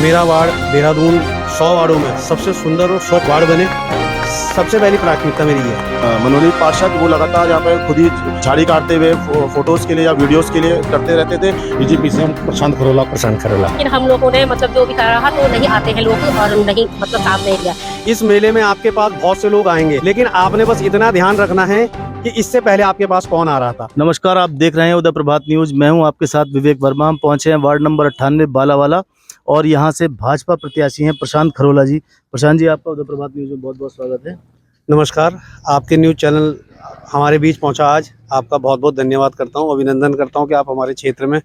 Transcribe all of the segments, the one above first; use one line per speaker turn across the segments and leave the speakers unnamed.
मेरा वार्ड देहरादून 100 वार्डों में सबसे सुंदर और स्वच्छ वार्ड बने, सबसे पहली प्राथमिकता मेरी है।
मनोनीत पार्षद वो लगातार यहाँ पे खुद ही झाड़ी काटते हुए फोटोज के लिए या वीडियोस के लिए करते रहते थे।
बीजेपी से हम प्रशांत खरोला।
लेकिन हम लोगों ने जो भी करा रहा तो नहीं आते हैं लोग और नहीं काम नहीं किया।
इस मेले में आपके पास बहुत से लोग आएंगे, लेकिन आपने बस इतना ध्यान रखना है कि इससे पहले आपके पास कौन आ रहा था।
नमस्कार, आप देख रहे हैं उदय प्रभात न्यूज। मैं हूं आपके साथ विवेक वर्मा। हम पहुंचे हैं वार्ड नंबर 98 बालावाला और यहां से भाजपा प्रत्याशी हैं प्रशांत खरोला जी। प्रशांत जी, आपका उदय प्रभात न्यूज में बहुत बहुत स्वागत है।
नमस्कार, आपके न्यूज चैनल हमारे बीच पहुंचा आज, आपका बहुत बहुत धन्यवाद करता हूं, अभिनंदन करता हूं कि आप हमारे क्षेत्र में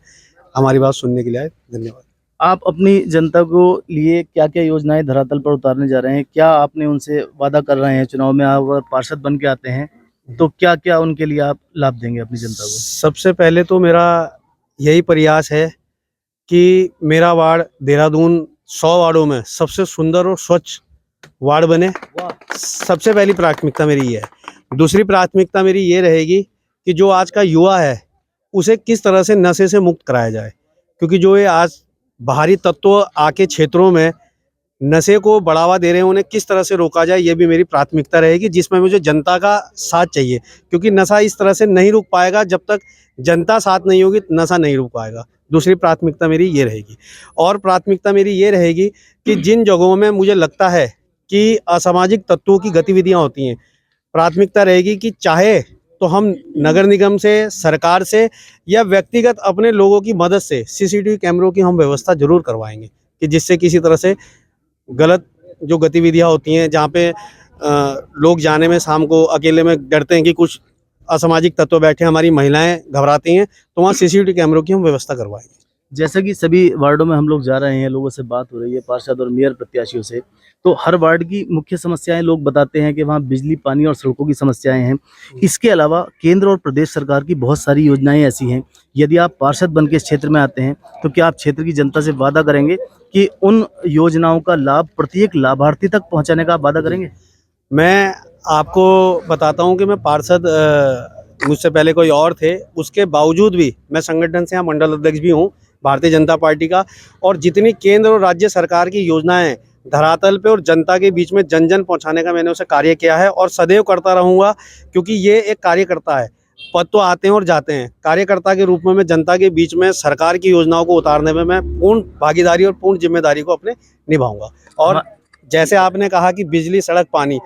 हमारी बात सुनने के लिए आए। धन्यवाद।
आप अपनी जनता को लिए क्या क्या योजनाएं धरातल पर उतारने जा रहे हैं? क्या आपने उनसे वादा कर रहे हैं चुनाव में आप पार्षद बन के आते हैं तो क्या क्या उनके लिए आप लाभ देंगे अपनी जनता को?
सबसे पहले तो मेरा यही प्रयास है कि मेरा वार्ड देहरादून 100 वार्डों में सबसे सुंदर और स्वच्छ वार्ड बने, सबसे पहली प्राथमिकता मेरी है। दूसरी प्राथमिकता मेरी ये रहेगी कि जो आज का युवा है उसे किस तरह से नशे से मुक्त कराया जाए, क्योंकि जो ये आज बाहरी तत्व आके क्षेत्रों में नशे को बढ़ावा दे रहे हैं, उन्हें किस तरह से रोका जाए, ये भी मेरी प्राथमिकता रहेगी, जिसमें मुझे जनता का साथ चाहिए, क्योंकि नशा इस तरह से नहीं रुक पाएगा। जब तक जनता साथ नहीं होगी नशा नहीं रुक पाएगा। दूसरी प्राथमिकता मेरी ये रहेगी। और प्राथमिकता मेरी ये रहेगी कि जिन जगहों में मुझे लगता है कि असामाजिक तत्वों की गतिविधियां होती हैं, प्राथमिकता रहेगी कि चाहे तो हम नगर निगम से, सरकार से या व्यक्तिगत अपने लोगों की मदद से सीसीटीवी कैमरों की हम व्यवस्था जरूर करवाएंगे, कि जिससे किसी तरह से गलत जो गतिविधियां होती हैं, जहाँ पे लोग जाने में शाम को अकेले में डरते हैं कि कुछ असामाजिक तत्व बैठे, हमारी महिलाएं घबराती हैं, तो वहाँ सीसीटीवी कैमरों की हम व्यवस्था करवाएंगे।
जैसा कि सभी वार्डों में हम लोग जा रहे हैं, लोगों से बात हो रही है पार्षद और मेयर प्रत्याशियों से, तो हर वार्ड की मुख्य समस्याएं लोग बताते हैं कि वहाँ बिजली, पानी और सड़कों की समस्याएं हैं। इसके अलावा केंद्र और प्रदेश सरकार की बहुत सारी योजनाएं ऐसी हैं। यदि आप पार्षद बन के इस क्षेत्र में आते हैं तो क्या आप क्षेत्र की जनता से वादा करेंगे कि उन योजनाओं का लाभ प्रत्येक लाभार्थी तक पहुँचाने का आप वादा करेंगे?
मैं आपको बताता हूं कि मैं पार्षद मुझसे पहले कोई और थे, उसके बावजूद भी मैं संगठन से यहाँ मंडल अध्यक्ष भी हूं भारतीय जनता पार्टी का, और जितनी केंद्र और राज्य सरकार की योजनाएं धरातल पे और जनता के बीच में जन जन पहुंचाने का मैंने उसे कार्य किया है और सदैव करता रहूंगा, क्योंकि ये एक कार्यकर्ता है। पद तो आते हैं और जाते हैं, कार्यकर्ता के रूप में मैं जनता के बीच में सरकार की योजनाओं को उतारने में मैं पूर्ण भागीदारी और पूर्ण जिम्मेदारी को अपने निभाऊंगा। और जैसे आपने कहा कि बिजली, सड़क, पानी,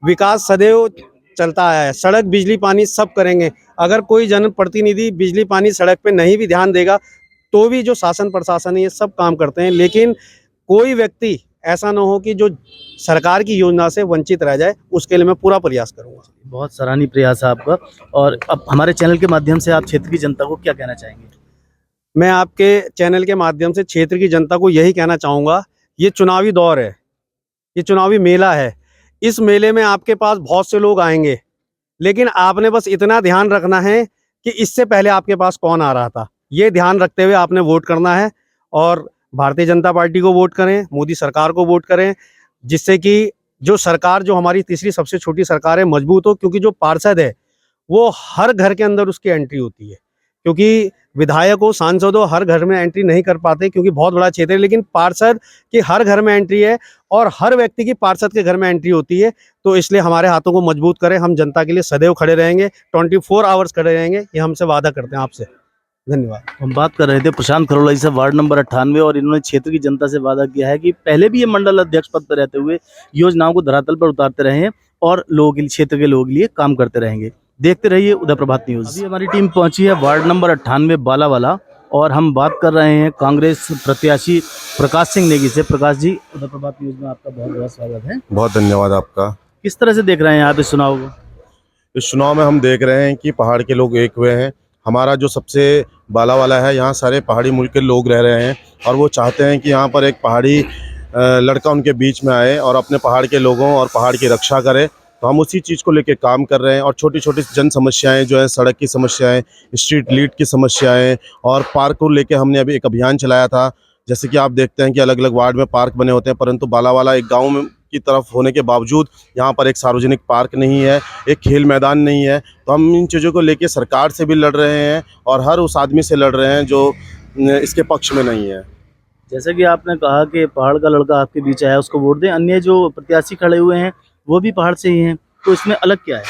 विकास सदैव चलता आया है। सड़क, बिजली, पानी सब करेंगे। अगर कोई जनप्रतिनिधि बिजली, पानी, सड़क पे नहीं भी ध्यान देगा तो भी जो शासन प्रशासन है ये सब काम करते हैं, लेकिन कोई व्यक्ति ऐसा ना हो कि जो सरकार की योजना से वंचित रह जाए, उसके लिए मैं पूरा प्रयास करूंगा।
बहुत सराहनीय प्रयास है आपका। और अब हमारे चैनल के माध्यम से आप क्षेत्र की जनता को क्या कहना चाहेंगे?
मैं आपके चैनल के माध्यम से क्षेत्र की जनता को यही कहना चाहूँगा, ये चुनावी दौर है, ये चुनावी मेला है। इस मेले में आपके पास बहुत से लोग आएंगे, लेकिन आपने बस इतना ध्यान रखना है कि इससे पहले आपके पास कौन आ रहा था। ये ध्यान रखते हुए आपने वोट करना है और भारतीय जनता पार्टी को वोट करें, मोदी सरकार को वोट करें, जिससे कि जो सरकार, जो हमारी तीसरी सबसे छोटी सरकार है, मजबूत हो। क्योंकि जो पार्षद है वो हर घर के अंदर उसकी एंट्री होती है, क्योंकि विधायकों, सांसदों हर घर में एंट्री नहीं कर पाते क्योंकि बहुत बड़ा क्षेत्र है, लेकिन पार्षद की हर घर में एंट्री है और हर व्यक्ति की पार्षद के घर में एंट्री होती है। तो इसलिए हमारे हाथों को मजबूत करें, हम जनता के लिए सदैव खड़े रहेंगे, 24 आवर्स खड़े रहेंगे, ये हमसे वादा करते हैं आपसे। धन्यवाद।
हम बात कर रहे थे प्रशांत खरोला जी से, वार्ड नंबर 98, और इन्होंने क्षेत्र की जनता से वादा किया है कि पहले भी ये मंडल अध्यक्ष पद पर रहते हुए योजनाओं को धरातल पर उतारते रहे हैं और लोगों के लिए, क्षेत्र के लोगों के लिए काम करते रहेंगे। देखते रहिए उदय प्रभात न्यूज। अभी हमारी टीम पहुंची है वार्ड नंबर 98 बालावाला और हम बात कर रहे हैं कांग्रेस प्रत्याशी प्रकाश सिंह नेगी से। प्रकाश जी, उदय प्रभात न्यूज में आपका बहुत बहुत स्वागत है।
बहुत धन्यवाद आपका।
किस तरह से देख रहे हैं आप इस चुनाव को?
इस चुनाव में हम देख रहे हैं कि पहाड़ के लोग एक हुए हैं। हमारा जो सबसे बालावाला है, यहाँ सारे पहाड़ी मुल्क के लोग रह रहे हैं और वो चाहते हैं कि यहाँ पर एक पहाड़ी लड़का उनके बीच में आए और अपने पहाड़ के लोगों और पहाड़ की रक्षा करे। तो हम उसी चीज़ को लेके काम कर रहे हैं और छोटी छोटी जन समस्याएं जो है, सड़क की समस्याएं, स्ट्रीट लाइट की समस्याएं और पार्क को लेके हमने अभी एक अभियान चलाया था। जैसे कि आप देखते हैं कि अलग अलग वार्ड में पार्क बने होते हैं, परंतु बालावाला एक गाँव में की तरफ होने के बावजूद यहाँ पर एक सार्वजनिक पार्क नहीं है, एक खेल मैदान नहीं है। तो हम इन चीज़ों को लेके सरकार से भी लड़ रहे हैं और हर उस आदमी से लड़ रहे हैं जो इसके पक्ष में नहीं है।
जैसे कि आपने कहा कि पहाड़ का लड़का आपके बीच आया उसको वोट दें, अन्य जो प्रत्याशी खड़े हुए हैं वो भी पहाड़ से ही हैं, तो इसमें अलग क्या है?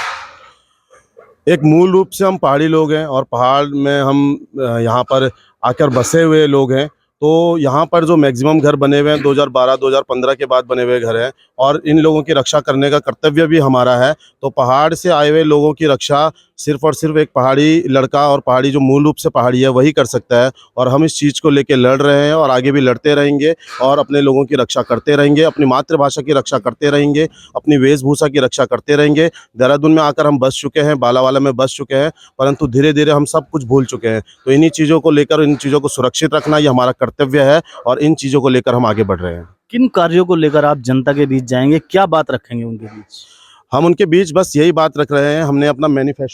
एक मूल रूप से हम पहाड़ी लोग हैं और पहाड़ में हम यहाँ पर आकर बसे हुए लोग हैं। तो यहाँ पर जो मैक्सिमम घर बने हुए हैं 2012-2015 के बाद बने हुए घर हैं और इन लोगों की रक्षा करने का कर्तव्य भी हमारा है। तो पहाड़ से आए हुए लोगों की रक्षा सिर्फ और सिर्फ एक पहाड़ी लड़का और पहाड़ी जो मूल रूप से पहाड़ी है वही कर सकता है, और हम इस चीज़ को लेके लड़ रहे हैं और आगे भी लड़ते रहेंगे और अपने लोगों की रक्षा करते रहेंगे, अपनी मातृभाषा की रक्षा करते रहेंगे, अपनी वेशभूषा की रक्षा करते रहेंगे। देहरादून में आकर हम बस चुके हैं, बालावाला में बस चुके हैं, परंतु धीरे धीरे हम सब कुछ भूल चुके हैं। तो इन्हीं चीज़ों को लेकर, इन चीज़ों को सुरक्षित रखना ये हमारा कर्तव्य है और इन चीज़ों को लेकर हम आगे बढ़ रहे हैं।
किन कार्यों को लेकर आप जनता के बीच जाएंगे, क्या बात रखेंगे उनके बीच?
हम उनके बीच बस यही बात रख रहे हैं। हमने अपना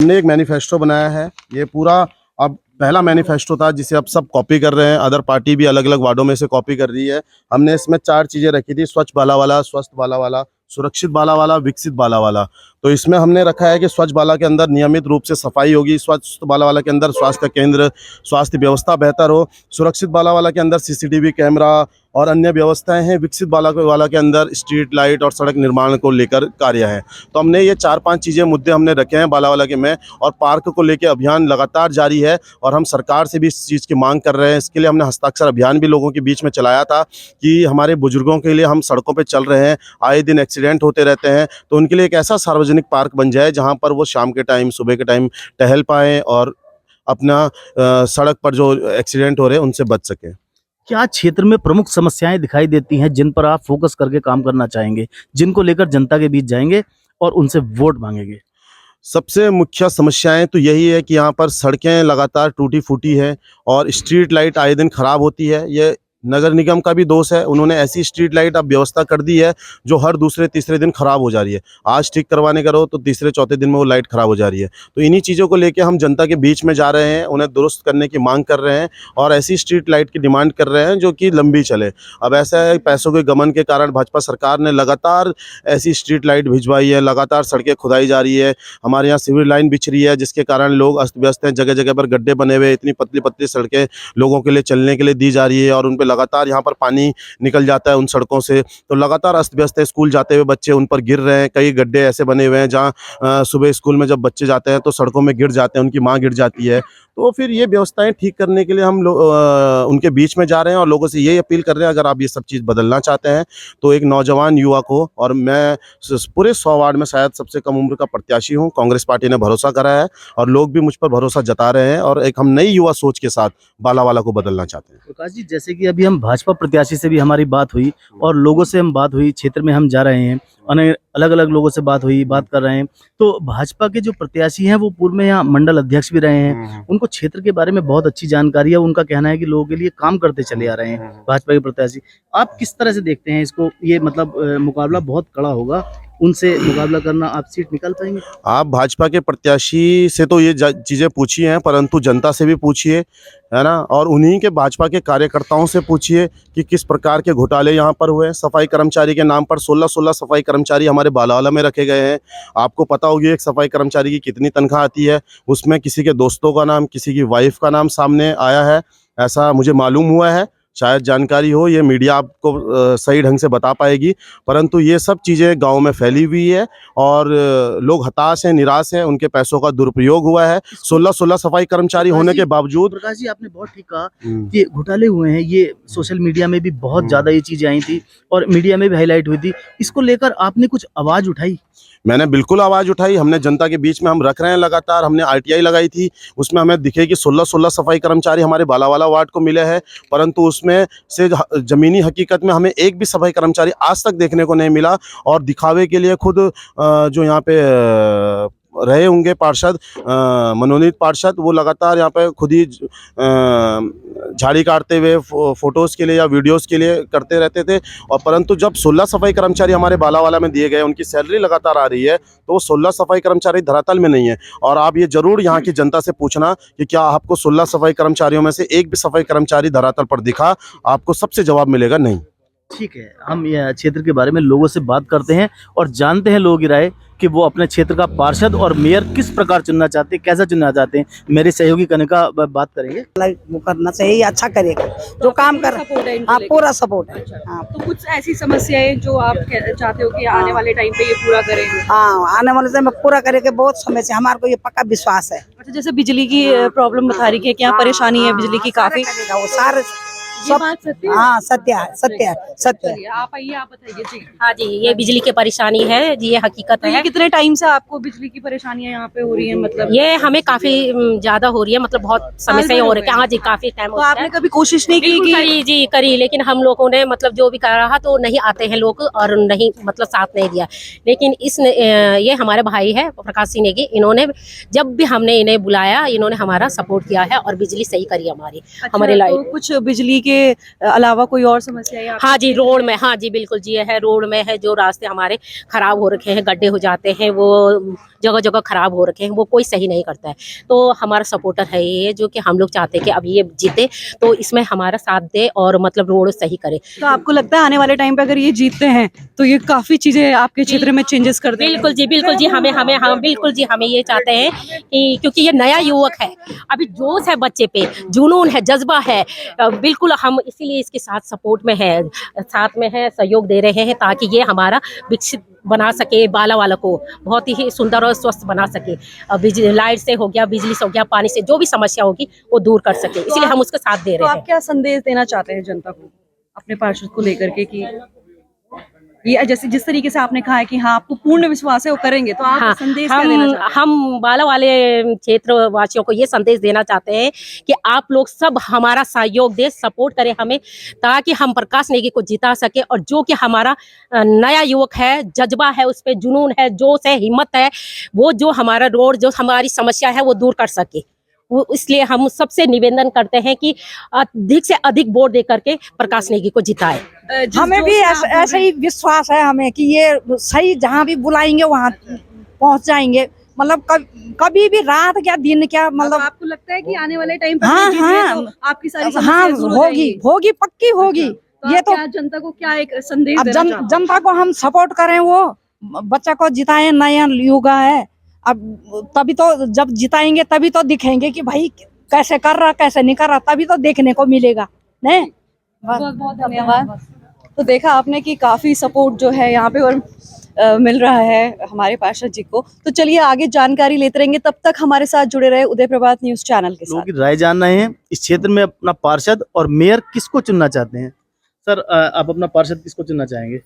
एक मैनिफेस्टो बनाया है। ये पूरा अब पहला मैनिफेस्टो था जिसे अब सब कॉपी कर रहे हैं, अदर पार्टी भी अलग अलग वार्डों में से कॉपी कर रही है। हमने इसमें 4 चीज़ें रखी थी: स्वच्छ बालावाला, स्वस्थ बालावाला, सुरक्षित बालावाला, विकसित बालावाला। तो इसमें हमने रखा है कि स्वच्छ बाला के अंदर नियमित रूप से सफाई होगी, स्वच्छ बालावाला के अंदर स्वास्थ्य केंद्र, स्वास्थ्य व्यवस्था बेहतर हो, सुरक्षित बालावाला के अंदर सीसीटीवी कैमरा और अन्य व्यवस्थाएं हैं, विकसित बालावाला के अंदर स्ट्रीट लाइट और सड़क निर्माण को लेकर कार्य है। तो हमने ये 4-5 चीज़ें मुद्दे हमने रखे हैं बालावाला के में, और पार्क को लेकर अभियान लगातार जारी है और हम सरकार से भी इस चीज़ की मांग कर रहे हैं। इसके लिए हमने हस्ताक्षर अभियान भी लोगों के बीच में चलाया था कि हमारे बुजुर्गों के लिए हम सड़कों पर चल रहे हैं, आए दिन एक्सीडेंट होते रहते हैं, तो उनके लिए एक ऐसा सार्वजनिक पार्क बन जाए जहाँ पर वो शाम के टाइम, सुबह के टाइम टहल पाएँ और अपना सड़क पर जो एक्सीडेंट हो रहे हैं उनसे बच सकें।
क्या क्षेत्र में प्रमुख समस्याएं दिखाई देती हैं जिन पर आप फोकस करके काम करना चाहेंगे, जिनको लेकर जनता के बीच जाएंगे और उनसे वोट मांगेंगे?
सबसे मुख्य समस्याएं तो यही है कि यहाँ पर सड़कें लगातार टूटी फूटी है और स्ट्रीट लाइट आए दिन ख़राब होती है। ये नगर निगम का भी दोष है, उन्होंने ऐसी स्ट्रीट लाइट अब व्यवस्था कर दी है जो हर दूसरे तीसरे दिन ख़राब हो जा रही है। आज ठीक करवाने का रहो तो तीसरे चौथे दिन में वो लाइट ख़राब हो जा रही है। तो इन्हीं चीज़ों को लेके हम जनता के बीच में जा रहे हैं, उन्हें दुरुस्त करने की मांग कर रहे हैं और ऐसी स्ट्रीट लाइट की डिमांड कर रहे हैं जो कि लंबी चले। अब ऐसा है, पैसों के गमन के कारण भाजपा सरकार ने लगातार ऐसी स्ट्रीट लाइट भिजवाई है, लगातार सड़कें खुदाई जा रही है, हमारे यहाँ सिविल लाइन बिछ रही है, जिसके कारण लोग अस्त व्यस्त हैं, जगह जगह पर गड्ढे बने हुए, इतनी पतली पतली सड़कें लोगों के लिए चलने के लिए दी जा रही है और उन पर लगातार यहाँ पर पानी निकल जाता है उन सड़कों से, तो लगातार अस्त व्यस्त है। स्कूल जाते हुए बच्चे उन पर गिर रहे हैं, कई गड्ढे ऐसे बने हुए हैं जहाँ सुबह स्कूल में जब बच्चे जाते हैं तो सड़कों में गिर जाते हैं, उनकी माँ गिर जाती है। तो फिर ये व्यवस्थाएं ठीक करने के लिए हम लोग उनके बीच में जा रहे हैं और लोगों से यही अपील कर रहे हैं, अगर आप ये सब चीज़ बदलना चाहते हैं तो एक नौजवान युवा को, और मैं पूरे 100 वार्ड में शायद सबसे कम उम्र का प्रत्याशी हूँ, कांग्रेस पार्टी ने भरोसा करा है और लोग भी मुझ पर भरोसा जता रहे हैं और एक हम नई युवा सोच के साथ बालावाला को बदलना चाहते हैं।
प्रकाश जी, जैसे कि अभी हम भाजपा प्रत्याशी से भी हमारी बात हुई और लोगों से हम बात हुई, क्षेत्र में हम जा रहे हैं, अलग अलग लोगों से बात हुई, बात कर रहे हैं, तो भाजपा के जो प्रत्याशी हैं वो पूर्व में यहाँ मंडल अध्यक्ष भी रहे हैं, उनको क्षेत्र के बारे में बहुत अच्छी जानकारी है। उनका कहना है कि लोगों के लिए काम करते चले आ रहे हैं भाजपा के प्रत्याशी। आप किस तरह से देखते हैं इसको? ये मतलब मुकाबला बहुत कड़ा होगा, उनसे मुकाबला करना, आप सीट निकाल पाएंगे?
आप भाजपा के प्रत्याशी से तो ये चीज़ें पूछी हैं, परंतु जनता से भी पूछिए, है ना, और उन्हीं के भाजपा के कार्यकर्ताओं से पूछिए कि किस प्रकार के घोटाले यहाँ पर हुए हैं। सफाई कर्मचारी के नाम पर 16 सफाई कर्मचारी हमारे बालावाला में रखे गए हैं। आपको पता होगी एक सफाई कर्मचारी की कितनी तनख्वाह आती है, उसमें किसी के दोस्तों का नाम, किसी की वाइफ का नाम सामने आया है, ऐसा मुझे मालूम हुआ है। शायद जानकारी हो, ये मीडिया आपको सही ढंग से बता पाएगी, परंतु ये सब चीज़ें गांव में फैली हुई है और लोग हताश हैं, निराश हैं, उनके पैसों का दुरुपयोग हुआ है। 16 सफाई कर्मचारी होने के बावजूद।
प्रकाश जी, आपने बहुत ठीक कहा कि घोटाले हुए हैं, ये सोशल मीडिया में भी बहुत ज्यादा ये चीजें आई थी और मीडिया में भी हाईलाइट हुई थी। इसको लेकर आपने कुछ आवाज उठाई?
मैंने बिल्कुल आवाज़ उठाई, हमने जनता के बीच में हम रख रहे हैं लगातार। हमने आरटीआई लगाई थी, उसमें हमें दिखे कि 16 सफाई कर्मचारी हमारे बालावाला वार्ड को मिले हैं, परंतु उसमें से ज़मीनी हकीकत में हमें एक भी सफाई कर्मचारी आज तक देखने को नहीं मिला। और दिखावे के लिए खुद जो यहाँ पे रहे होंगे पार्षद, मनोनीत पार्षद, वो लगातार यहाँ पे खुद ही झाड़ी काटते हुए फोटोज़ के लिए या वीडियोज़ के लिए करते रहते थे। और परंतु जब 16 सफाई कर्मचारी हमारे बालावाला में दिए गए, उनकी सैलरी लगातार आ रही है, तो वो 16 सफाई कर्मचारी धरातल में नहीं है। और आप ये ज़रूर यहाँ की जनता से पूछना कि क्या आपको 16 सफाई कर्मचारियों में से एक भी सफाई कर्मचारी धरातल पर दिखा? आपको सबसे जवाब मिलेगा नहीं।
ठीक है, हम यह क्षेत्र के बारे में लोगों से बात करते हैं और जानते हैं लोगों की राय कि वो अपने क्षेत्र का पार्षद और मेयर किस प्रकार चुनना चाहते हैं, कैसा चुनना चाहते हैं। मेरे सहयोगी कनिका बात करेंगे।
वो करना चाहिए, अच्छा करेगा जो काम कर।
सपोर्ट है इनको
हाँ,
लेके?
पूरा सपोर्ट है। हाँ
तो कुछ ऐसी समस्याएं जो आप चाहते हो कि आने वाले टाइम पे ये पूरा करें?
हाँ, आने वाले समय में पूरा करेगा। बहुत समय से हमारे को ये पक्का विश्वास है।
अच्छा, जैसे बिजली की प्रॉब्लम बता रही है कि यहाँ परेशानी है बिजली की काफी,
करेगा वो सारे
ये
सब।
बात सत्य है?
हाँ, सत्य है, सत्य है, सत्य है।
चलिए आप आइए, आप बताइए जी।
हाँ जी, ये बिजली की परेशानी है, ये हकीकत
तो ये
है।
कितने टाइम से आपको बिजली की परेशानियां यहाँ पे हो रही है? मतलब
ये हमें काफी ज्यादा हो रही है, मतलब बहुत समस्याएं हो रही है। हाँ जी, काफी टाइम
तो
हो गया
आपने
है।
कभी कोशिश नहीं की
बिल्कुल
कि
करी जी, करी, लेकिन हम लोगों ने मतलब जो भी कहा तो नहीं आते हैं लोग और नहीं मतलब साथ नहीं दिया। लेकिन ये हमारे भाई है प्रकाश सिंह नेगी, इन्होंने जब भी हमने इन्हें बुलाया इन्होंने हमारा सपोर्ट किया है और बिजली सही करी हमारी। हमारी
तो
लाइट
कुछ बिजली के अलावा कोई और समस्या है?
हाँ जी, रोड में, हाँ जी बिल्कुल जी, ये है रोड में है, जो रास्ते हमारे खराब हो रखे हैं, गड्ढे हो जाते हैं, वो जगह जगह खराब हो रखे हैं, वो कोई सही नहीं करता है। तो हमारा सपोर्टर है ये, जो कि हम लोग चाहते हैं कि अब ये जीते तो इसमें हमारा साथ दे और मतलब रोड सही करे।
तो आपको लगता है आने वाले टाइम पे अगर ये जीतते हैं तो ये काफी चीजें आपके क्षेत्र में चेंजेस कर देंगे?
बिल्कुल जी, बिल्कुल जी, हम बिल्कुल जी, हमें ये चाहते हैं कि क्योंकि ये नया युवक है, अभी जोश है बच्चे पे, जुनून है, जज्बा है, बिल्कुल हम इसीलिए इसके साथ सपोर्ट में है, साथ में है, सहयोग दे रहे हैं ताकि ये हमारा विकसित बना सके, बाला वाला को बहुत ही सुंदर और स्वस्थ बना सके। बिजली लाइट से हो गया, बिजली से हो गया, पानी से जो भी समस्या होगी वो दूर कर सके, इसलिए हम उसका साथ दे
तो
रहे
आप
हैं।
क्या संदेश देना चाहते हैं जनता को अपने पार्षद को लेकर के कि ये जैसे जिस तरीके से आपने कहा है कि हाँ आपको पूर्ण विश्वास है वो करेंगे, तो आप
हाँ,
संदेश क्या देना चाहते हैं?
हम बाला वाले क्षेत्र वासियों को ये संदेश देना चाहते हैं कि आप लोग सब हमारा सहयोग दे, सपोर्ट करें हमें, ताकि हम प्रकाश नेगी को जिता सके। और जो कि हमारा नया युवक है, जज्बा है, उस पे जुनून है, जोश है, हिम्मत है, वो जो हमारा रोड, जो हमारी समस्या है वो दूर कर सके। वो इसलिए हम सबसे निवेदन करते हैं कि अधिक से अधिक वोट दे करके प्रकाश नेगी को जिताए।
हमें भी ऐसा ही विश्वास है हमें कि ये सही जहाँ भी बुलाएंगे वहाँ पहुँच जाएंगे। मतलब कभी भी रात क्या दिन क्या, मतलब
आपको लगता है कि आने वाले टाइम पर
हाँ,
ये जीते
हाँ,
तो आपकी सारी
हाँ
समस्याएं दूर हो
होगी,
जाएंगी?
होगी, पक्की होगी।
तो
ये
आप
तो
क्या जनता को क्या एक संदेश
अब
देना चाहते हैं?
जनता को हम सपोर्ट करें, वो बच्चा को जिताएं, नया युवा है। अब तभी तो जब जिताएंगे तभी तो दिखेंगे कि भाई कैसे कर रहा, कैसे नहीं कर रहा, तभी तो देखने को मिलेगा। नहीं,
बहुत बहुत धन्यवाद। तो देखा आपने कि काफी सपोर्ट जो है यहाँ पे और मिल रहा है हमारे पार्षद जी को। तो चलिए आगे जानकारी लेते रहेंगे, तब तक हमारे साथ जुड़े रहे उदय प्रभात न्यूज चैनल के
लोगों
साथ।
की राय जान रहे हैं इस क्षेत्र में अपना पार्षद और मेयर किसको चुनना चाहते हैं। सर आप अपना पार्षद किसको चुनना चाहेंगे।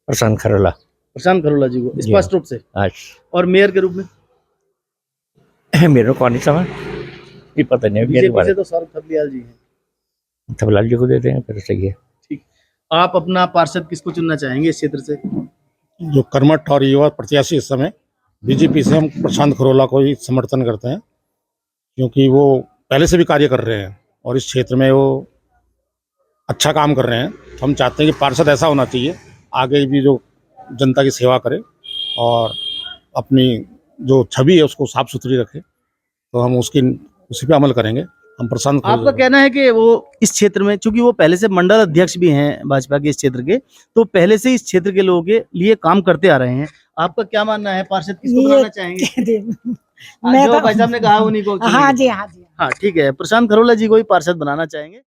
प्रशांत खरोला।
प्रशांत खरोला जी को
जी।
स्पष्ट रूप से।
आज
और मेयर के रूप में
मेरे को नहीं समझ, ये पता नहीं मेरे
बीजेपी
बारे
से तो सौरभ थपलियाल जी हैं।
में। थपलाल जी को दे देंगे फिर सही है।
ठीक, आप अपना पार्षद किसको चुनना चाहेंगे इस क्षेत्र से।
जो कर्मठ और युवा प्रत्याशी इस समय बीजेपी से हम प्रशांत खरोला को ही समर्थन करते हैं, क्योंकि वो पहले से भी कार्य कर रहे हैं और इस क्षेत्र में वो अच्छा काम कर रहे हैं। तो हम चाहते हैं कि पार्षद ऐसा होना चाहिए आगे भी जो जनता की सेवा करे और अपनी जो छवि है उसको साफ सुथरी रखे। तो हम उसी पे अमल करेंगे। हम प्रशांत
आपका कहना है कि वो इस क्षेत्र में, चूंकि वो पहले से मंडल अध्यक्ष भी हैं भाजपा के इस क्षेत्र के, तो पहले से इस क्षेत्र के लोगों के लिए काम करते आ रहे हैं। आपका क्या मानना है, पार्षद किसको बनाना चाहेंगे।
मैं
जो
तो
भाई साहब ने कहा उन्हीं को
हाँ जी, हाँ जी।
हाँ ठीक है, प्रशांत खरोला जी को ही पार्षद बनाना चाहेंगे।